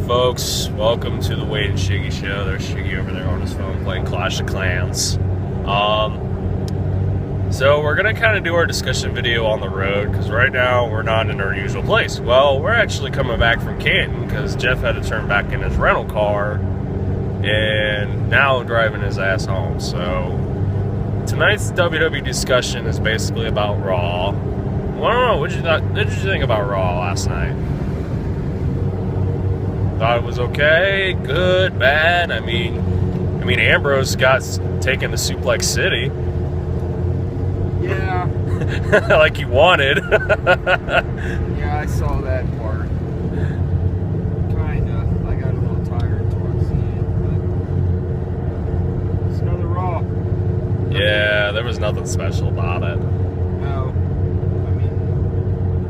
folks? Welcome to the Wade and Shiggy show. There's Shiggy over there on his phone playing Clash of Clans. So we're going to kind of do our discussion video on the road because right now we're not in our usual place. Well, we're actually coming back from Canton because Jeff had to turn back in his rental car and now driving his ass home. So tonight's WWE discussion is basically about Raw. Well, I don't know, what did you think about Raw last night? Thought it was okay, good, bad. I mean, Ambrose got taken to Suplex City. Yeah. Like he wanted. Yeah, I saw that part. Kinda. I got a little tired towards the end, but it's another Raw. Yeah, there was nothing special about it. No.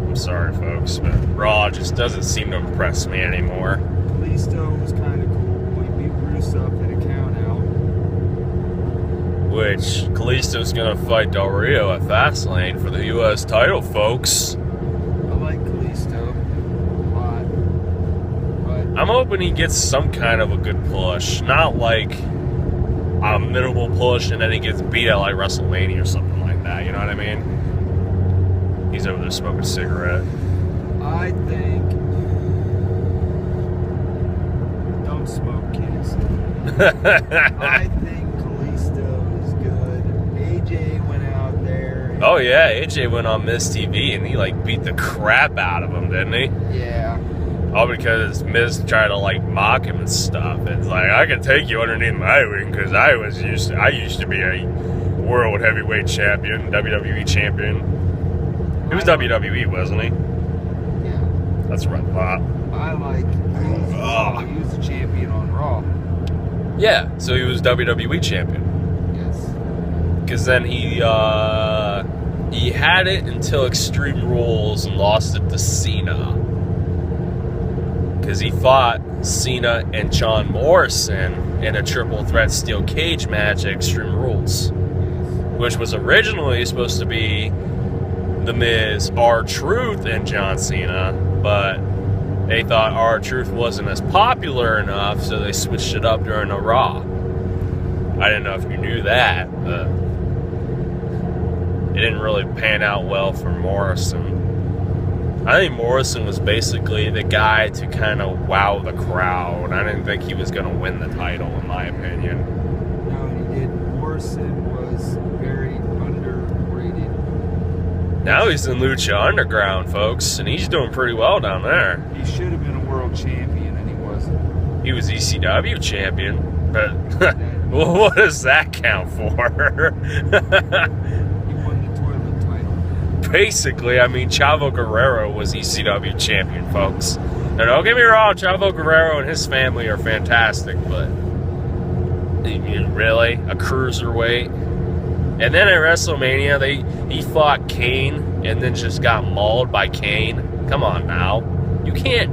I'm sorry, folks, but Raw just doesn't seem to impress me anymore. Kalisto was kind of cool. He beat Rusev in a count out. Which Kalisto's gonna fight Del Rio at Fastlane for the U.S. title, folks. I like Kalisto a lot, but I'm hoping he gets some kind of a good push, not like a minimal push and then he gets beat at like WrestleMania or something like that. You know what I mean? He's over there smoking a cigarette. I think don't smoke, kids. I think Kalisto is good. AJ went out there. Oh yeah, AJ went on Miz TV and he like beat the crap out of him, didn't he? Yeah. All because Miz tried to like mock him and stuff. It's like, I can take you underneath my wing because I used to be a world heavyweight champion, WWE champion. He was WWE, wasn't he? Yeah. That's what I thought. I like he was the champion on Raw. Yeah, so he was WWE champion. Yes. Because then he had it until Extreme Rules and lost it to Cena. Because he fought Cena and John Morrison in a triple threat steel cage match at Extreme Rules. Which was originally supposed to be The Miz, R-Truth, and John Cena, but they thought R-Truth wasn't as popular enough, so they switched it up during a Raw. I didn't know if you knew that, but it didn't really pan out well for Morrison. I think Morrison was basically the guy to kind of wow the crowd. I didn't think he was going to win the title, in my opinion. No, he did. Morrison was very underrated. Now he's in Lucha Underground, folks, and he's doing pretty well down there. He should have been a world champion, and he wasn't. He was ECW champion, but well, what does that count for? He won the toilet title. Basically, I mean, Chavo Guerrero was ECW champion, folks. Now, don't get me wrong, Chavo Guerrero and his family are fantastic, but I mean, really? A cruiserweight? And then at WrestleMania, he fought Kane and then just got mauled by Kane. Come on now. You can't.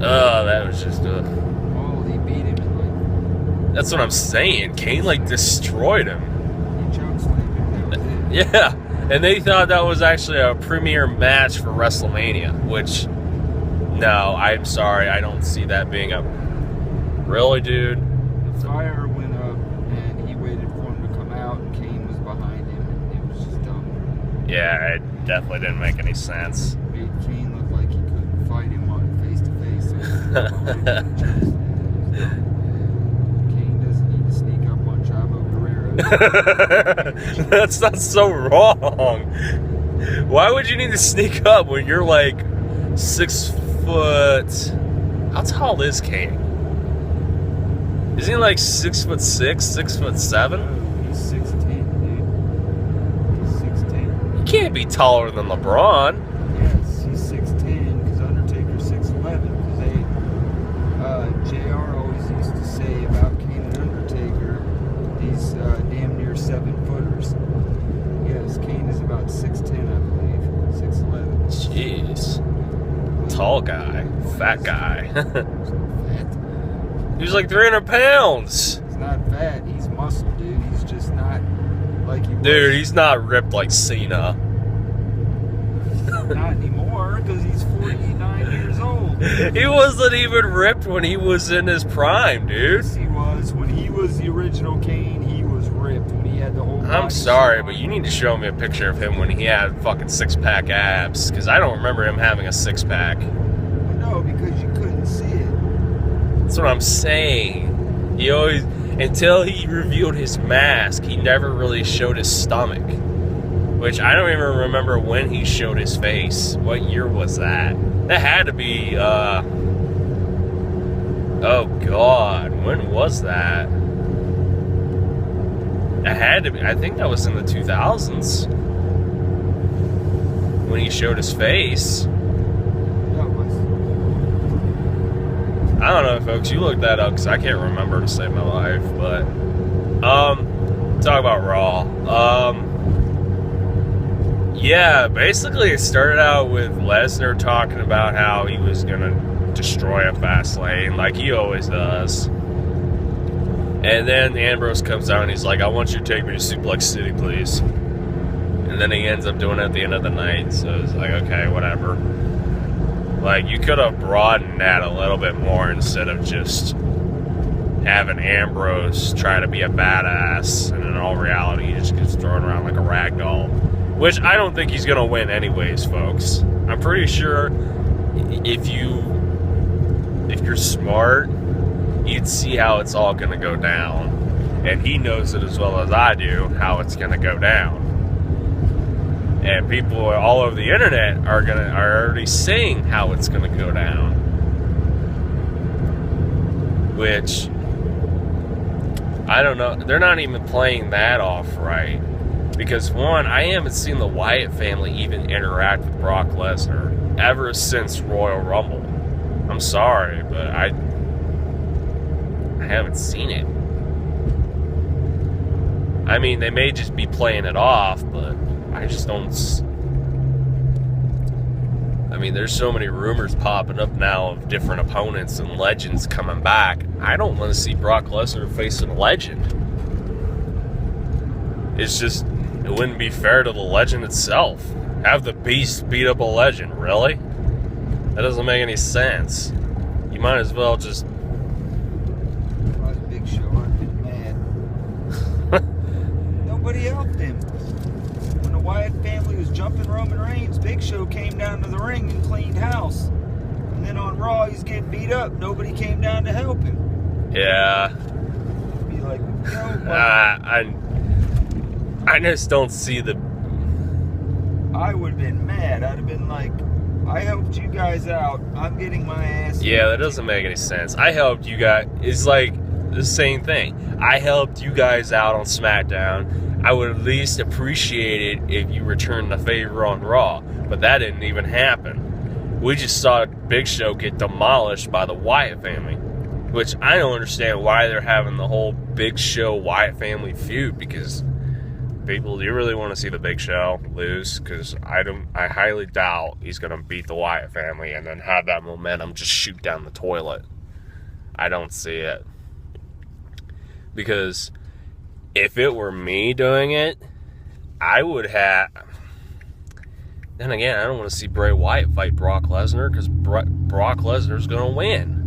Oh, that was just Oh, he beat him in like. That's what I'm saying. Kane like destroyed him. He chokeslammed him. That was it. Yeah. And they thought that was actually a premier match for WrestleMania, which, no, I'm sorry. I don't see that being a. Really, dude? The fire went up, and he waited for him to come out, and Kane was behind him, and it was just dumb. Yeah, it definitely didn't make any sense. Made Kane look like he couldn't fight him on face to face. Kane doesn't need to sneak up on Chavo Guerrero. That's not so wrong. Why would you need to sneak up when you're like 6 foot? How tall is Kane? Isn't he like 6'6", 6'7"? No, he's 6'10", dude. He's 6'10". He can't be taller than LeBron. Yes, he's 6'10", because Undertaker's 6'11", because JR always used to say about Kane and Undertaker, these damn near 7-footers. Yes, Kane is about 6'10", I believe. 6'11". Jeez. Tall guy. Fat guy. Fat. He was like 300 pounds. He's not fat, he's muscle, dude. He's just not like he was. Dude, he's not ripped like Cena. Not anymore, because he's 49 years old. He wasn't even ripped when he was in his prime, dude. Yes, he was. When he was the original Kane, he was ripped. When he had the whole I'm body sorry, suit but on. you need to show me a picture of him when he had fucking six-pack abs, because I don't remember him having a six-pack. No, because you couldn't see it. That's what I'm saying. He always, until he revealed his mask, he never really showed his stomach. Which I don't even remember when he showed his face. What year was that? That had to be, oh God, when was that? That had to be, I think that was in the 2000s. When he showed his face. That was. I don't know, folks. You look that up because I can't remember to save my life. But, talk about Raw. Yeah, basically it started out with Lesnar talking about how he was going to destroy a fast lane like he always does. And then Ambrose comes out and he's like, I want you to take me to Suplex City, please. And then he ends up doing it at the end of the night. So it's like, okay, whatever. Like, you could have broadened that a little bit more instead of just having Ambrose try to be a badass. And in all reality, he just gets thrown around like a rag doll. Which I don't think he's going to win anyways, folks. I'm pretty sure if you're smart, you'd see how it's all going to go down. And he knows it as well as I do, how it's going to go down. And people all over the internet are already saying how it's going to go down. Which, I don't know. They're not even playing that off right. Because, one, I haven't seen the Wyatt family even interact with Brock Lesnar ever since Royal Rumble. I'm sorry, but I haven't seen it. I mean, they may just be playing it off, but I just don't... I mean, there's so many rumors popping up now of different opponents and legends coming back. I don't want to see Brock Lesnar facing a legend. It's just... It wouldn't be fair to the legend itself. Have the Beast beat up a legend, really? That doesn't make any sense. You might as well just... If I was Big Show, I'd be mad. Nobody helped him. When the Wyatt family was jumping Roman Reigns, Big Show came down to the ring and cleaned house. And then on Raw, he's getting beat up. Nobody came down to help him. Yeah. Be like, I just don't see the... I would have been mad. I'd have been like, I helped you guys out. I'm getting my ass. Yeah, that doesn't make any sense. I helped you guys. It's like the same thing. I helped you guys out on SmackDown. I would at least appreciate it if you returned the favor on Raw. But that didn't even happen. We just saw Big Show get demolished by the Wyatt family. Which I don't understand why they're having the whole Big Show Wyatt family feud, because... People, do you really want to see the Big Show lose? Because I highly doubt he's going to beat the Wyatt family and then have that momentum just shoot down the toilet. I don't see it. Because if it were me doing it, I would have... Then again, I don't want to see Bray Wyatt fight Brock Lesnar because Brock Lesnar's going to win.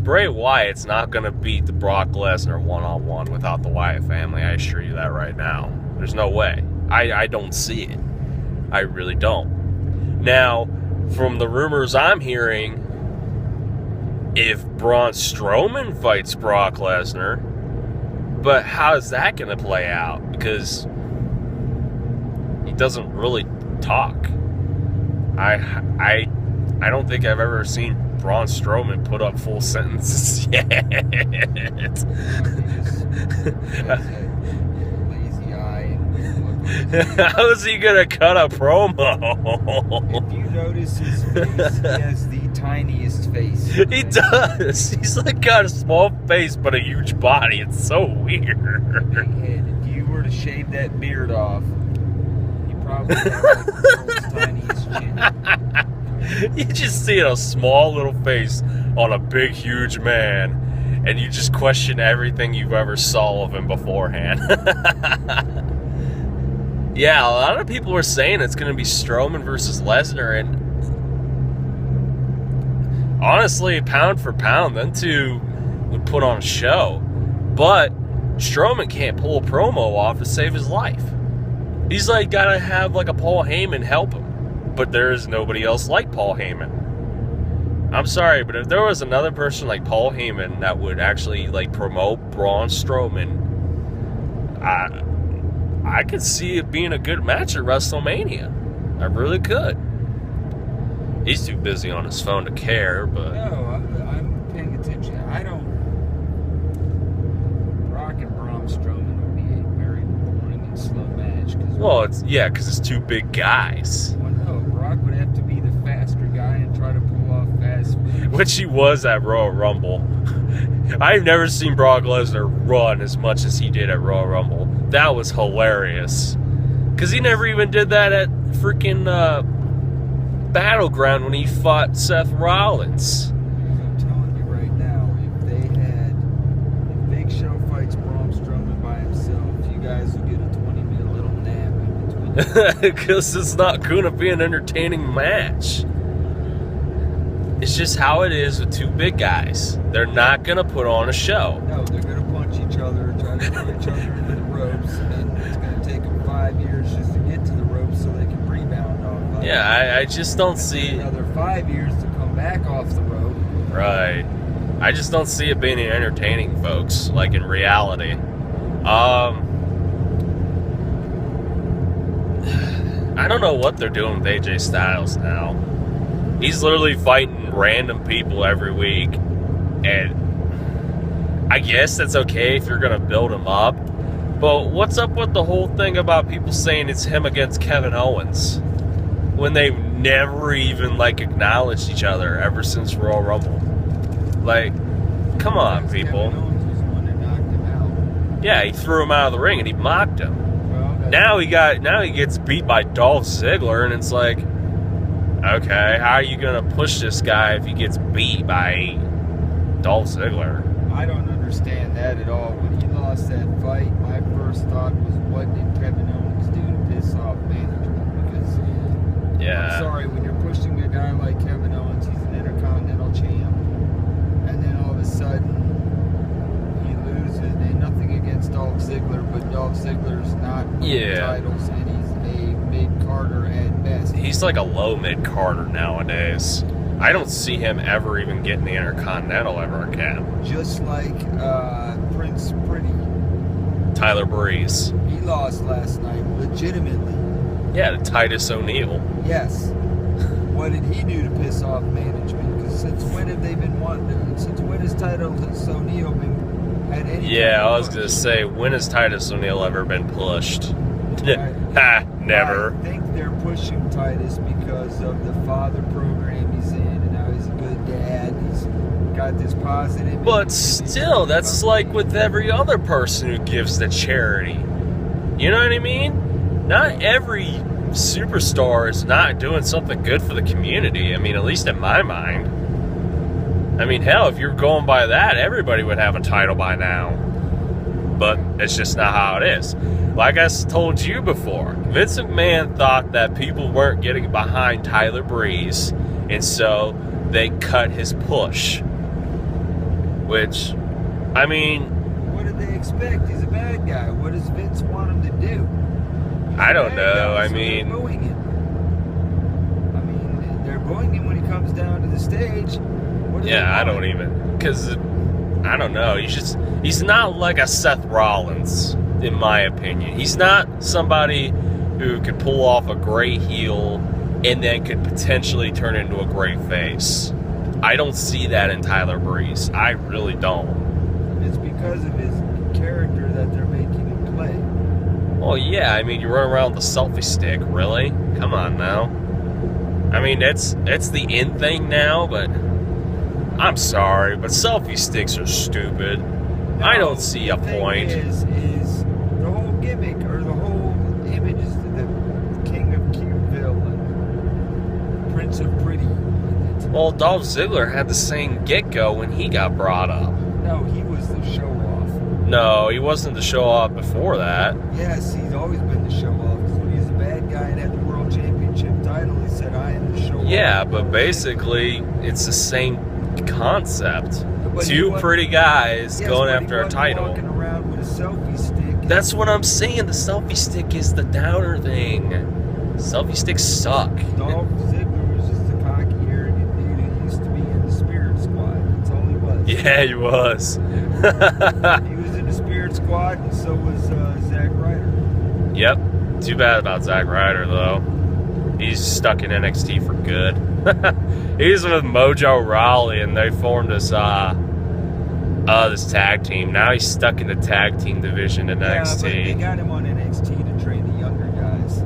Bray Wyatt's not going to beat the Brock Lesnar one-on-one without the Wyatt family. I assure you that right now. There's no way. I don't see it. I really don't. Now, from the rumors I'm hearing, if Braun Strowman fights Brock Lesnar, but how's that going to play out? Because he doesn't really talk. I don't think I've ever seen Braun Strowman put up full sentences yet. Lazy eye. How is he gonna cut a promo? If you notice his face, he has the tiniest face. He does. He's like got a small face but a huge body. It's so weird. Big head. If you were to shave that beard off, you probably have like the world's tiniest chin. You just see a small little face on a big, huge man, and you just question everything you've ever saw of him beforehand. Yeah, a lot of people were saying it's going to be Strowman versus Lesnar, and honestly, pound for pound, them two would put on a show. But Strowman can't pull a promo off to save his life. He's like gotta have like a Paul Heyman help him. But there is nobody else like Paul Heyman. I'm sorry, but if there was another person like Paul Heyman that would actually like promote Braun Strowman, I could see it being a good match at WrestleMania. I really could. He's too busy on his phone to care, but... No, I'm paying attention. I don't... Brock and Braun Strowman would be a very boring and slow match. Well, because it's two big guys. Well, no, Brock would have to be the faster guy and try to pull off fast moves. Which he was at Royal Rumble. I've never seen Brock Lesnar run as much as he did at Royal Rumble. That was hilarious. Because he never even did that at freaking Battleground when he fought Seth Rollins. I'm telling you right now, if Big Show fights Braun Strowman by himself, you guys will get a 20-minute little nap in between. Because it's not going to be an entertaining match. It's just how it is with two big guys. They're not going to put on a show. No, they're going to punch each other, try to throw each other into the ropes, and it's going to take them 5 years just to get to the ropes so they can rebound off. Yeah, I just don't see... Another 5 years to come back off the rope. Right. I just don't see it being entertaining, folks, like in reality. I don't know what they're doing with AJ Styles now. He's literally fighting random people every week, and I guess that's okay if you're going to build him up, but what's up with the whole thing about people saying it's him against Kevin Owens when they've never even, like, acknowledged each other ever since Royal Rumble? Like, come on, people. Kevin Owens was the one that knocked him out. Yeah, he threw him out of the ring and he mocked him. Well, Now he gets beat by Dolph Ziggler, and it's like, okay, how are you going to push this guy if he gets beat by Dolph Ziggler? I don't understand that at all. When he lost that fight, my first thought was, what did Kevin Owens do to piss off management? Because, I'm sorry, when you're pushing a guy like Kevin Owens, he's an Intercontinental champ, and then all of a sudden, he loses, and nothing against Dolph Ziggler, but Dolph Ziggler's not winning titles, and he's a mid-carder at best. He's like a low mid-carder nowadays. I don't see him ever even getting the Intercontinental ever again. Just like Prince Pretty. Tyler Breeze. He lost last night, legitimately. Yeah, to Titus O'Neil. Yes. What did he do to piss off management? Because since when have they been wanting? Since when has Titus O'Neil been had any? Yeah, I was gonna say, when has Titus O'Neil ever been pushed? Ha, never. I think they're pushing Titus because of the father program he's in, and now he's a good dad. He's got this positive. But still, that's like with every other person who gives to charity. You know what I mean? Not every superstar is not doing something good for the community. I mean, at least in my mind. I mean, hell, if you're going by that, everybody would have a title by now. But it's just not how it is. Like I told you before, Vince McMahon thought that people weren't getting behind Tyler Breeze, and so they cut his push. Which, I mean... What did they expect? He's a bad guy. What does Vince want him to do? I don't know. I mean... They're booing him. I mean, they're booing him when he comes down to the stage. Yeah, I don't even... Because, I don't know. He's not like a Seth Rollins, in my opinion. He's not somebody who could pull off a great heel and then could potentially turn into a great face. I don't see that in Tyler Breeze. I really don't. It's because of his character that they're making him play. Well, yeah, I mean, you run around with a selfie stick, really? Come on now. I mean, it's the in thing now, but I'm sorry, but selfie sticks are stupid. No, I don't see a point. Is the whole gimmick or the whole image is the King of Cuteville and Prince of Pretty. Well, Dolph Ziggler had the same get-go when he got brought up. No, he was the show-off. No, he wasn't the show-off before that. Yes, he's always been the show-off. Because when he was a bad guy and had the World Championship title, he said, I am the show-off. Yeah, but basically, it's the same concept. But he Two wasn't- pretty guys Yes, going but he after a wasn't title. Walking around with a selfie stick. That's what I'm saying. The selfie stick is the downer thing. Selfie sticks suck. Dolph Ziggler was just a cocky, arrogant dude who used to be in the Spirit Squad. That's all he was. Yeah, he was. He was in the Spirit Squad, and so was Zack Ryder. Yep. Too bad about Zack Ryder, though. He's stuck in NXT for good. He's with Mojo Rawley, and they formed this this tag team. Now he's stuck in the tag team division in Yeah, but they NXT. got him on NXT to train the younger guys.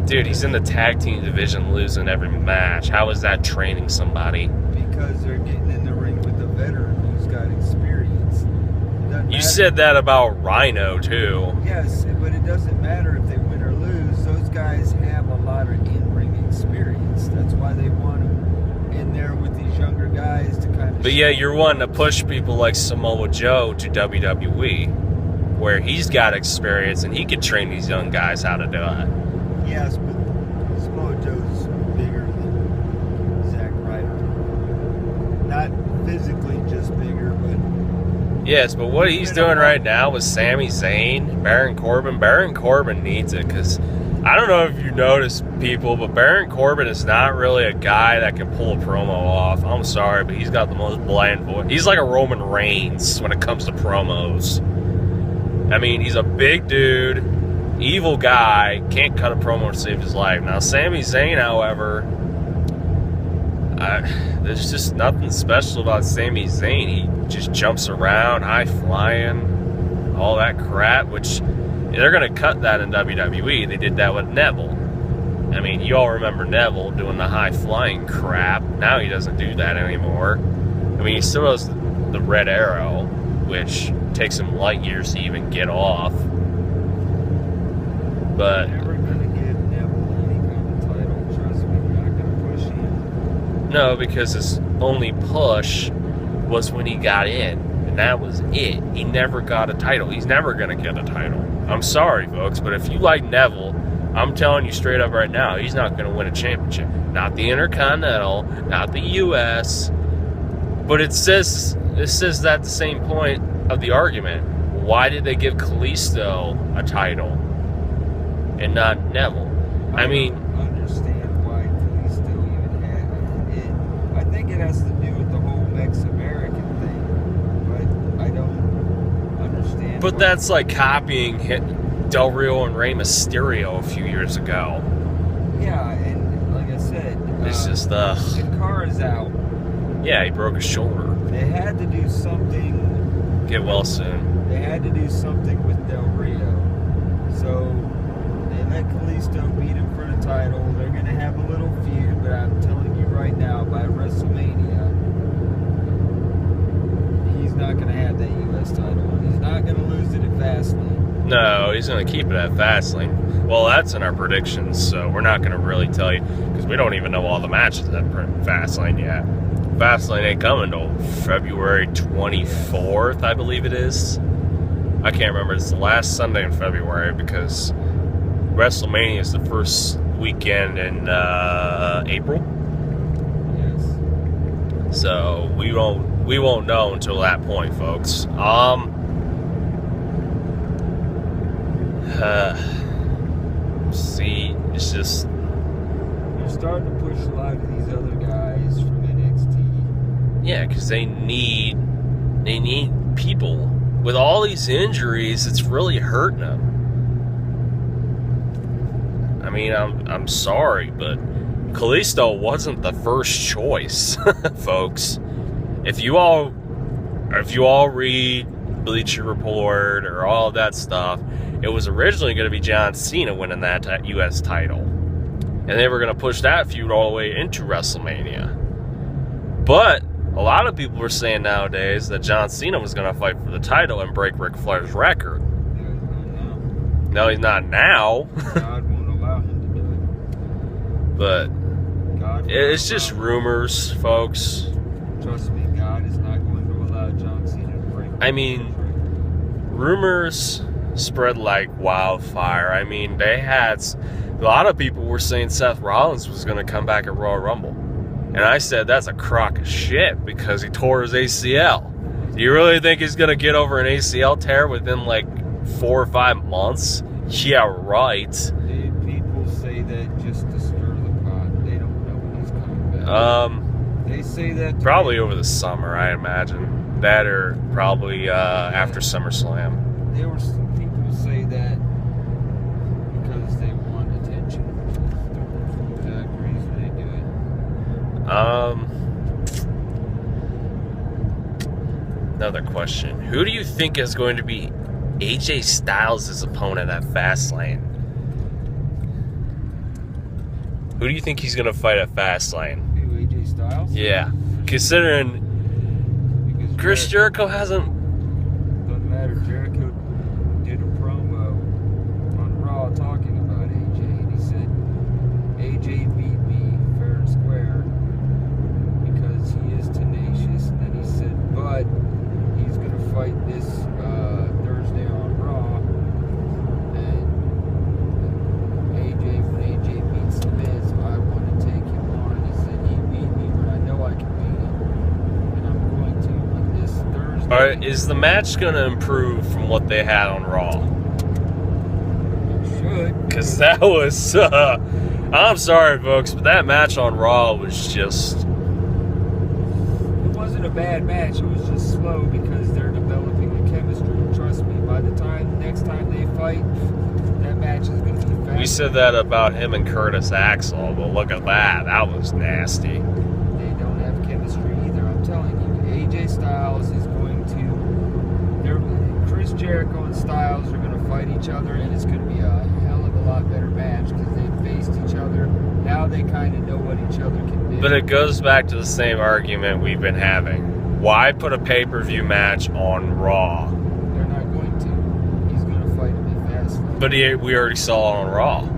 Dude, he's in the tag team division losing every match. How is that training somebody? Because they're getting in the ring with a veteran who's got experience. It doesn't You matter. said that about Rhino, too. Yes, but it doesn't matter if they win or lose. Those guys have a lot of in-ring experience. That's why they want them in there with these younger guys to kind of... But yeah, you're wanting to push people like Samoa Joe to WWE, where he's got experience and he could train these young guys how to do it. Yes, but Samoa Joe's bigger than Zack Ryder. Not physically just bigger, but... Yes, but what he's doing right now with Sami Zayn, Baron Corbin needs it, because I don't know if you noticed, people, but Baron Corbin is not really a guy that can pull a promo off. I'm sorry, but he's got the most bland voice. He's like a Roman Reigns when it comes to promos. I mean, he's a big dude, evil guy, can't cut a promo to save his life. Now, Sami Zayn, however, there's just nothing special about Sami Zayn. He just jumps around, high flying, all that crap, which they're going to cut that in WWE. They did that with Neville. I mean, you all remember Neville doing the high flying crap. Now he doesn't do that anymore. I mean, he still does the red arrow, which takes him light years to even get off. But Never gonna give Neville any kind of title. Trust me, you're not gonna push him. no, because his only push was when he got in, and that was it. He never got a title. He's never going to get a title. I'm sorry, folks, but if you like Neville, I'm telling you straight up right now, he's not going to win a championship. Not the Intercontinental, not the U.S., but it says that at the same point of the argument. Why did they give Kalisto a title and not Neville? I mean, don't understand why Kalisto even had it. I think it has to do with the whole Mex-American thing, but I don't understand. but why. that's like copying Del Rio and Rey Mysterio a few years ago. Yeah, and like I said, It's just Sin Cara's out. yeah, he broke his shoulder. They had to do something. Get well soon. They had to do something with Del Rio. So they let Kalisto beat him for the title. They're going to have a little feud, but I'm telling you right now, by WrestleMania, he's not going to have that U.S. title. He's not going to lose it at Fastlane. No, he's going to keep it at Fastlane. Well, that's in our predictions, so we're not going to really tell you, because we don't even know all the matches at Fastlane yet. Fastlane ain't coming till February 24th, I believe it is. I can't remember. It's the last Sunday in February, because WrestleMania is the first weekend in April. Yes. So we won't know until that point, folks. See, it's just They're starting to push a lot of these other guys from NXT. yeah, because they need people. With all these injuries, it's really hurting them. I mean, I'm sorry, but Kalisto wasn't the first choice, folks. If you all read Bleacher Report or all of that stuff, it was originally going to be John Cena winning that U.S. title. And they were going to push that feud all the way into WrestleMania. But a lot of people were saying nowadays that John Cena was going to fight for the title and break Ric Flair's record. No, he's not now. God won't allow him to do it. But God won't it's just allow him. rumors, folks. Trust me, God is not going to allow John Cena to break. I mean, rumors spread like wildfire. I mean, a lot of people were saying Seth Rollins was going to come back at Royal Rumble. And I said, that's a crock of shit because he tore his ACL. Do you really think he's going to get over an ACL tear within like 4 or 5 months? Yeah, right. People say that just to stir the pot. They don't know when he's coming back. They say that probably over the summer, I imagine. That or probably after SummerSlam. There were some people who say that because they want attention. The exact reason they do it. Another question. Who do you think is going to be AJ Styles' opponent at Fastlane? Who do you think he's going to fight at Fastlane? Who, AJ Styles? Yeah. Considering Because Chris Jericho hasn't... Doesn't matter. Jericho did a promo on Raw talking about AJ, and he said, AJ beat me fair and square because he is tenacious. And then he said, but he's going to fight this Thursday on Raw. And when AJ beats the Miz, I want to take him on. He said, he beat me, but I know I can beat him. And I'm going to on this Thursday. All right, is the match going to improve from what they had on Raw? It should. Because that was... I'm sorry, folks, but that match on Raw was just... It wasn't a bad match. It was just slow because they're developing the chemistry. Trust me, by the next time they fight, that match is going to be fast. We said that about him and Curtis Axel, but look at that. That was nasty. They don't have chemistry either. I'm telling you, AJ Styles is going to... Chris Jericho and Styles are going to fight each other, and it's going to be a hell of a lot better match because they've faced each other. Now they kind of know what each other can do. But it goes back to the same argument we've been having. Why put a pay-per-view match on Raw? They're not going to. He's going to fight him at Fastlane. But we already saw it on Raw.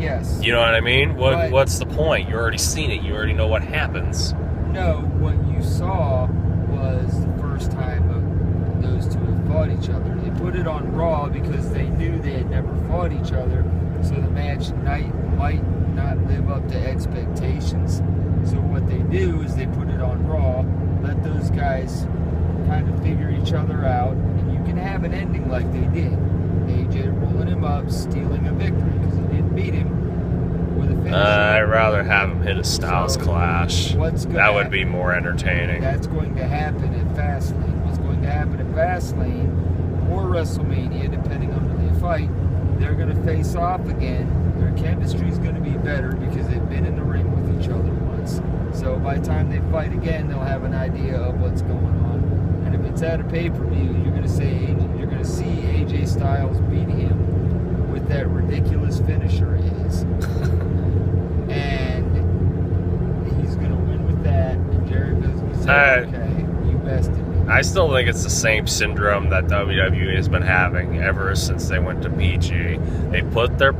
Yes. You know what I mean? But- What's the point? You already seen it. You already know what happens. No, what you saw was the first time of those two have fought each other. They put it on Raw because they knew they had never fought each other, so the match might not live up to expectations. So what they do is they put it on Raw, let those guys kind of figure each other out, and you can have an ending like they did. AJ rolling him up, stealing a victory because he didn't beat him with a finish. I'd rather have him hit a Styles So, clash. what's gonna That would happen? be more entertaining. That's going to happen at Fastlane. What's going to happen at Fastlane or WrestleMania, depending on who they fight, they're going to face off again. Their chemistry is going to be better because they've been in the ring with each other once. So by the time they fight again, they'll have an idea of what's going on. And if it's at a pay-per-view, you're going to see AJ Styles beat him with that ridiculous finisher of his. And he's going to win with that, and Jericho's going to say, okay, you bested me. I still think it's the same syndrome that WWE has been having ever since they went to PG. They put their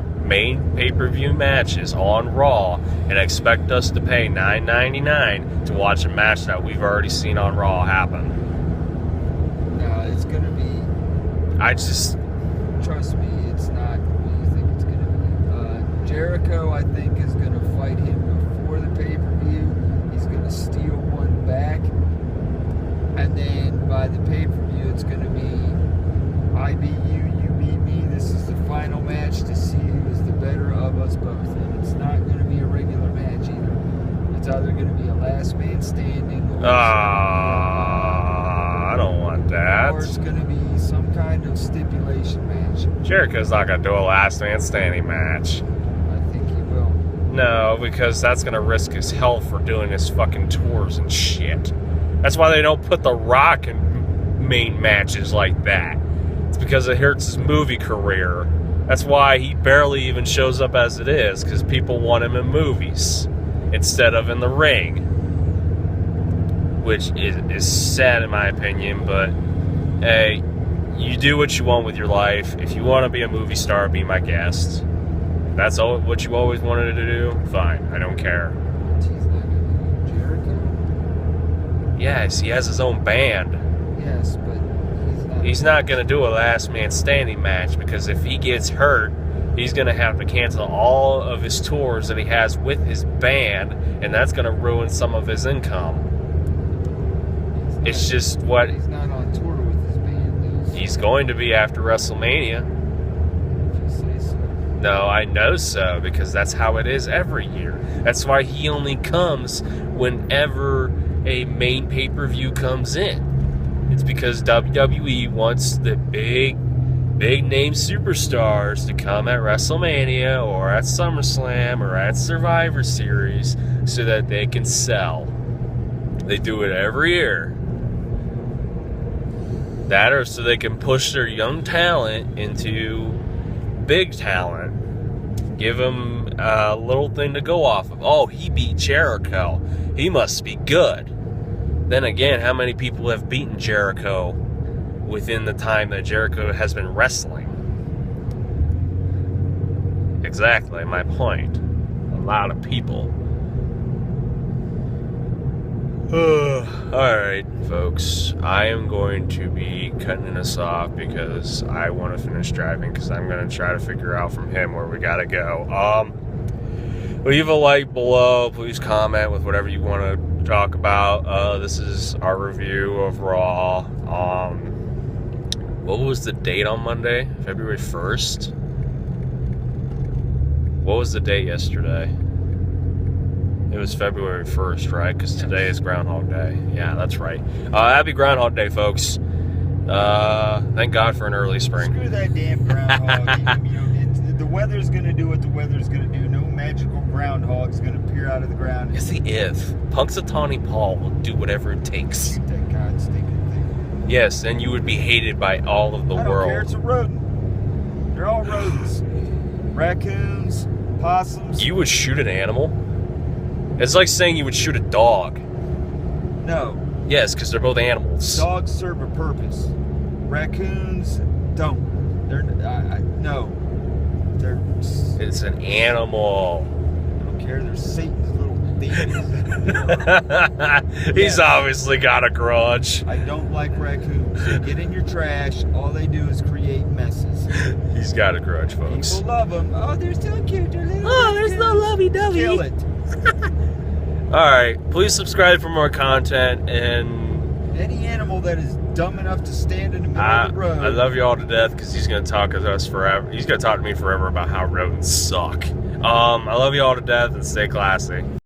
main pay-per-view matches on Raw and expect us to pay $9.99 to watch a match that we've already seen on Raw happen. No, it's going to be... Trust me, it's not what you think it's going to be. Jericho, I think, is going to fight him before the pay-per-view. He's going to steal one back. And then by the pay-per-view, it's going to be I beat you, you beat me. This is the final match to see who is the better of us both. And it's not going to be a regular match either. It's either going to be a last man standing or... I don't want that. Or it's going to be some kind of stipulation match. Jericho's not going to do a last man standing match. I think he will. No, because that's going to risk his health for doing his fucking tours and shit. That's why they don't put The Rock in main matches like that. It's because it hurts his movie career. That's why he barely even shows up as it is, because people want him in movies instead of in the ring. Which is sad in my opinion, but hey, you do what you want with your life. If you want to be a movie star, be my guest. If that's what you always wanted to do, fine. I don't care. He's not going to do Jericho? Yes, he has his own band. Yes, but He's not going to do a last man standing match because if he gets hurt he's going to have to cancel all of his tours that he has with his band, and that's going to ruin some of his income. It's just what... He's not on tour with his band, though. He's going to be after WrestleMania. If you say so. No, I know so, because that's how it is every year. That's why he only comes whenever a main pay-per-view comes in. It's because WWE wants the big name superstars to come at WrestleMania or at SummerSlam or at Survivor Series so that they can sell. They do it every year. That or so they can push their young talent into big talent. Give them a little thing to go off of. Oh, he beat Jericho. He must be good. Then again, how many people have beaten Jericho within the time that Jericho has been wrestling? Exactly, my point. A lot of people. Alright, folks. I am going to be cutting this off because I want to finish driving, because I'm going to try to figure out from him where we got to go. Leave a like below. Please comment with whatever you want to talk about. This is our review of Raw. What was the date on Monday? February 1st? What was the date yesterday? It was February 1st, right? Because today is Groundhog Day. Yeah, that's right. Happy Groundhog Day, folks. Thank God for an early spring. Screw that damn groundhog. The weather's going to do what the weather's going to do. No magical groundhog's going to appear out of the ground. It's the if. Punxsutawney Paul will do whatever it takes. Shoot that god-stinking thing. Yes, and you would be hated by all of the I don't world. care. It's a rodent. They're all rodents. Raccoons, possums. You would shoot an animal? It's like saying you would shoot a dog. No. Yes, because they're both animals. Dogs serve a purpose. Raccoons don't. They're no. They're. It's an animal. I don't care. They're Satan's little babies. He's obviously got a grudge. I don't like raccoons. They get in your trash. All they do is create messes. He's got a grudge, folks. People love them. Oh, they're so cute. They're little There's no lovey-dovey. Kill it. Alright, please subscribe for more content, and Any animal that is dumb enough to stand in the middle of the road. I love you all to death, because he's going to talk to us forever. He's going to talk to me forever about how rodents suck. I love you all to death, and stay classy.